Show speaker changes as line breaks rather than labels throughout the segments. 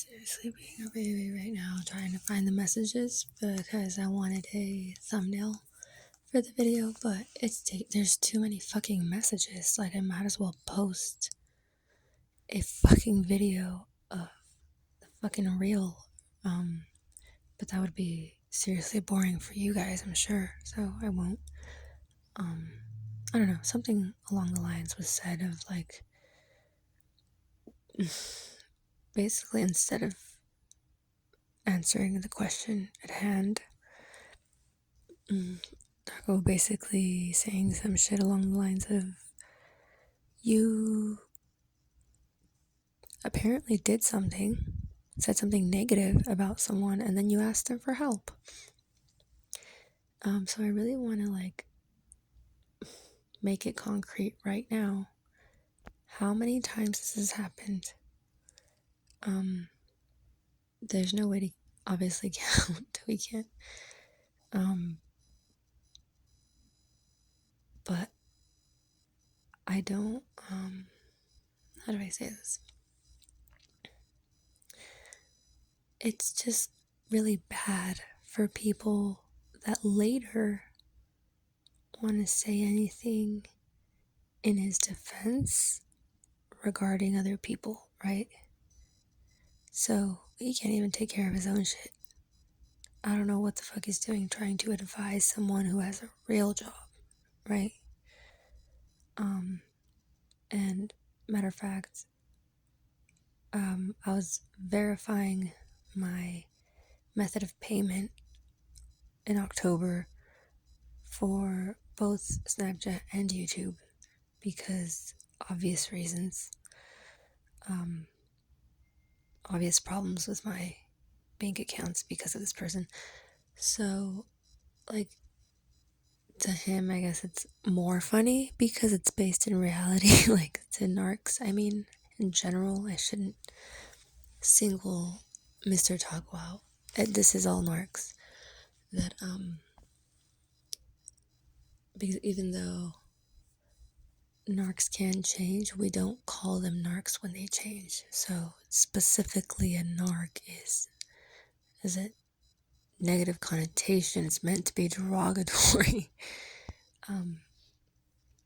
Seriously being a baby right now, trying to find the messages because I wanted a thumbnail for the video, but there's too many fucking messages. Like, I might as well post a fucking video of the fucking reel. But that would be seriously boring for you guys, I'm sure. So I won't. I don't know. Something along the lines was said of like, basically, instead of answering the question at hand, Taco basically saying some shit along the lines of, you apparently did something, said something negative about someone, and then you asked them for help. So I really want to like make it concrete right now. How many times this has happened? There's no way to obviously count. We can't. But I don't, how do I say this? It's just really bad for people that later want to say anything in his defense regarding other people, right? So he can't even take care of his own shit. I don't know what the fuck he's doing trying to advise someone who has a real job, right? And matter of fact, I was verifying my method of payment in October for both Snapchat and YouTube because obvious reasons, obvious problems with my bank accounts because of this person. So, like, to him, I guess it's more funny because it's based in reality, like to Narcs. I mean, in general, I shouldn't single Mr. Taco out. This is all Narcs. That, because even though Narcs can change, we don't call them Narcs when they change. So, specifically, a Narc is it negative connotation? It's meant to be derogatory.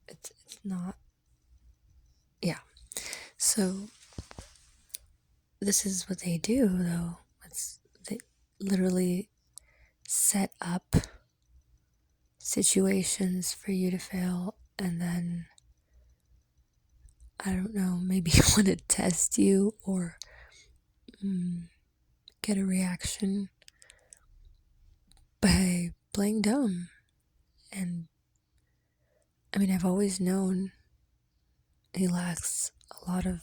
It's not. Yeah. So this is what they do, though. They literally set up situations for you to fail, and then I don't know, maybe want to test you or get a reaction by playing dumb. And I mean, I've always known he lacks a lot of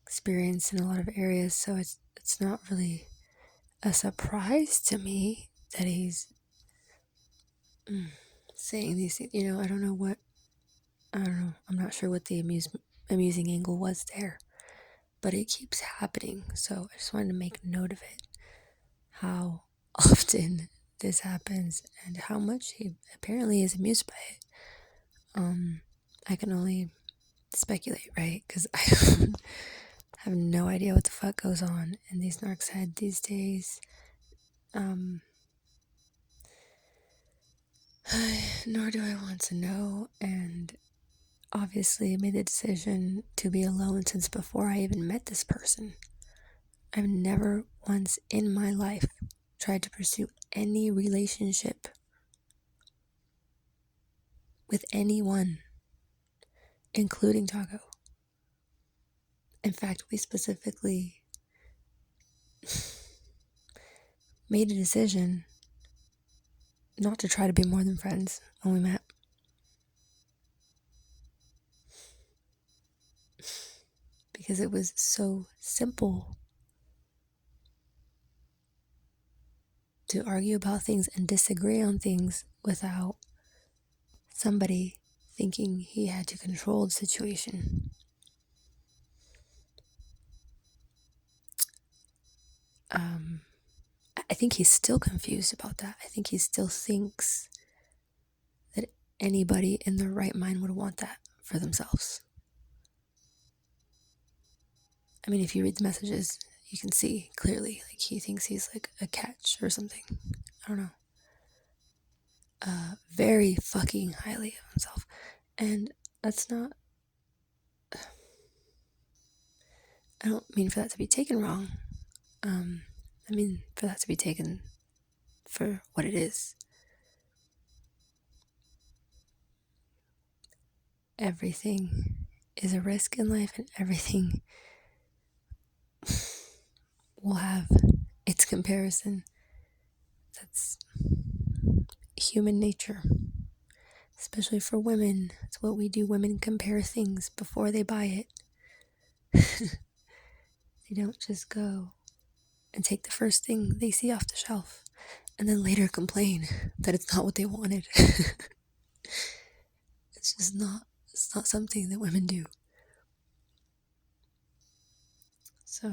experience in a lot of areas, so it's not really a surprise to me that he's saying these things. I don't know. I'm not sure what the amusing angle was there, but it keeps happening. So I just wanted to make note of it, how often this happens and how much he apparently is amused by it. I can only speculate, right? Because I have no idea what the fuck goes on in these Narcs' head these days. Nor do I want to know. And obviously I made the decision to be alone since before I even met this person. I've never once in my life tried to pursue any relationship with anyone, including Taco. In fact, we specifically made a decision not to try to be more than friends when we met. Because it was so simple to argue about things and disagree on things without somebody thinking he had to control the situation. I think he's still confused about that. I think he still thinks that anybody in their right mind would want that for themselves. I mean, if you read the messages, You can see clearly, like he thinks he's like a catch or something. I don't know. Very fucking highly of himself. And that's not, I don't mean for that to be taken wrong. I mean for that to be taken for what it is. Everything is a risk in life, and everything will have its comparison. That's human nature, especially for women. It's what we do. Women compare things before they buy it. They don't just go and take the first thing they see off the shelf and then later complain that it's not what they wanted. It's not something that women do. So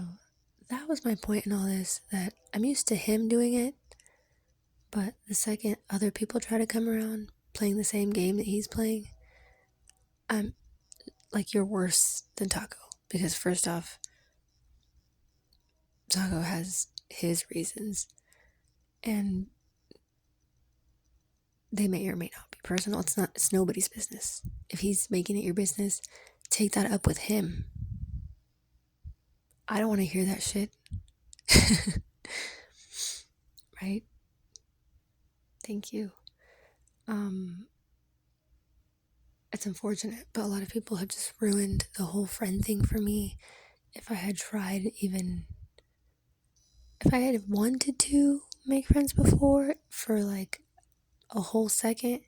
that was my point in all this, that I'm used to him doing it, but the second other people try to come around playing the same game that he's playing, I'm like, you're worse than Taco. Because first off, Taco has his reasons, and they may or may not be personal. It's nobody's business. If he's making it your business, take that up with him. I don't want to hear that shit. Right? Thank you. It's unfortunate, but a lot of people have just ruined the whole friend thing for me. If I had wanted to make friends before for like a whole second,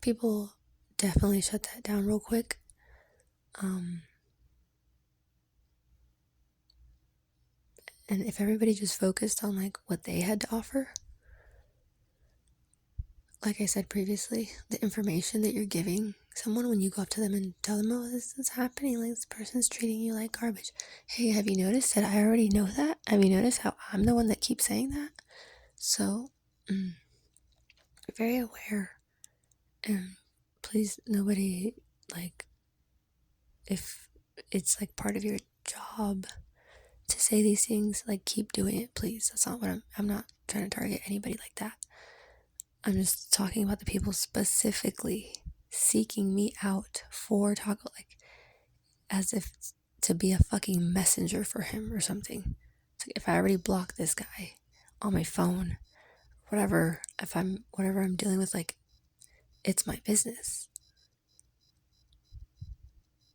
people definitely shut that down real quick. And if everybody just focused on like what they had to offer, like I said previously, the information that you're giving someone when you go up to them and tell them, oh, this is happening, like this person's treating you like garbage. Hey, have you noticed that I already know that? Have you noticed how I'm the one that keeps saying that? So, very aware. And please, nobody, like, if it's like part of your job to say these things, like, keep doing it, please. That's not what I'm not trying to target anybody like that. I'm just talking about the people specifically seeking me out for Taco, like, as if to be a fucking messenger for him or something. It's like, if I already blocked this guy on my phone, whatever I'm dealing with, like, it's my business.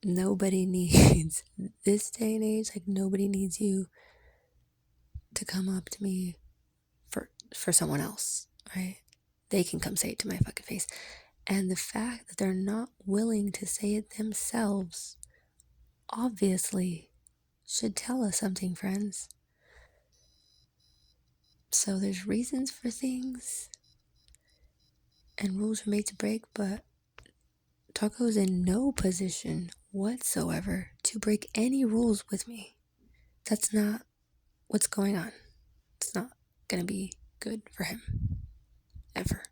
Nobody needs, this day and age, like, nobody needs you to come up to me for someone else, right? They can come say it to my fucking face. And the fact that they're not willing to say it themselves obviously should tell us something, friends. So there's reasons for things, and rules are made to break, but Taco's in no position whatsoever to break any rules with me. That's not what's going on. It's not gonna be good for him. Ever.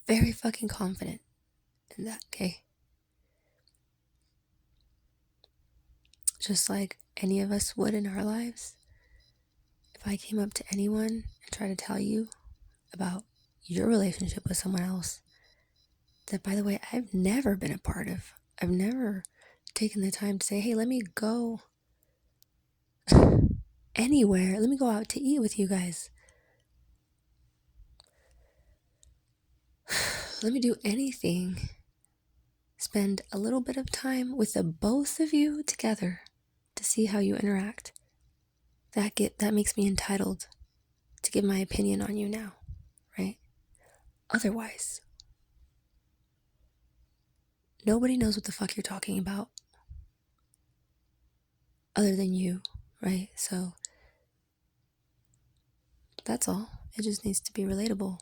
Very fucking confident in that, okay? Just like any of us would in our lives. If I came up to anyone and tried to tell you about your relationship with someone else that, by the way, I've never been a part of, I've never taken the time to say, hey, let me go anywhere, let me go out to eat with you guys, let me do anything, spend a little bit of time with the both of you together to see how you interact, that makes me entitled to give my opinion on you now, right? Otherwise, nobody knows what the fuck you're talking about other than you, right? So that's all. It just needs to be relatable,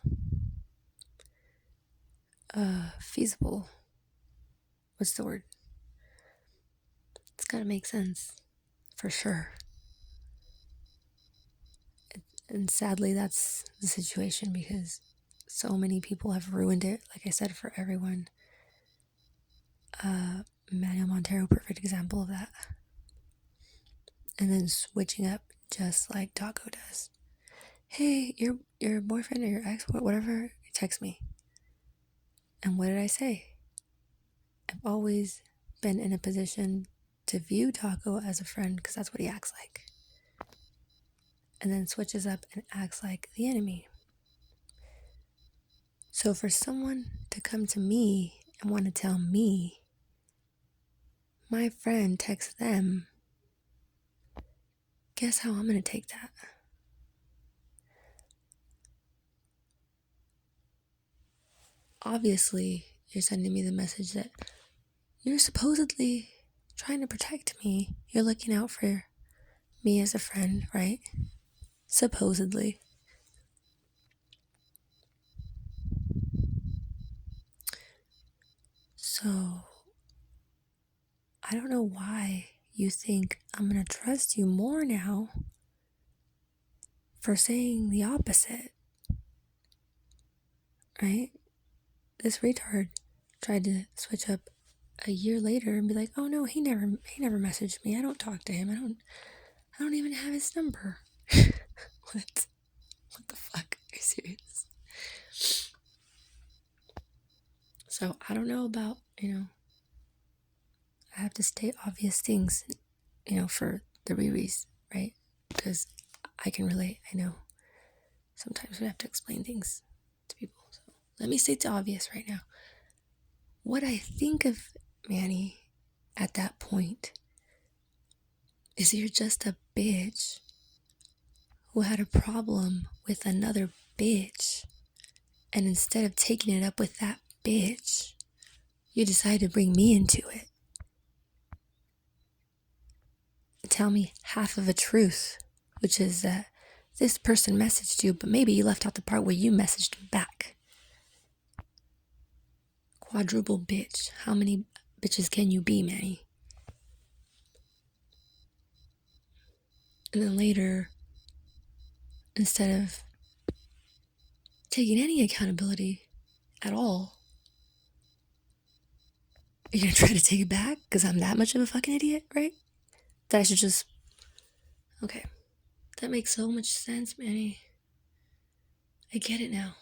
feasible. What's the word? It's gotta make sense, for sure. And sadly, that's the situation because so many people have ruined it, like I said, for everyone. Manuel Montero, perfect example of that. and then switching up just like Taco does. Hey, your boyfriend or your ex, whatever, text me. And what did I say? I've always been in a position to view Taco as a friend because that's what he acts like. And then switches up and acts like the enemy. So for someone to come to me and want to tell me my friend texts them, guess how I'm going to take that? Obviously, you're sending me the message that you're supposedly trying to protect me. You're looking out for me as a friend, right? Supposedly. So, I don't know why you think I'm going to trust you more now for saying the opposite, right? This retard tried to switch up a year later and be like, "Oh no, he never messaged me. I don't talk to him. I don't even have his number." What? What the fuck? Are you serious? So I don't know about, I have to state obvious things, for the Riris, right? Because I can relate. I know sometimes we have to explain things to people. So let me state the obvious right now. What I think of Manny at that point is you're just a bitch who had a problem with another bitch. And instead of taking it up with that bitch, you decide to bring me into it. Tell me half of a truth, which is that this person messaged you, but maybe you left out the part where you messaged back. Quadruple bitch. How many bitches can you be, Manny? And then later, instead of taking any accountability at all, you're gonna try to take it back because I'm that much of a fucking idiot, right? That I should just... Okay. That makes so much sense, Manny. I get it now.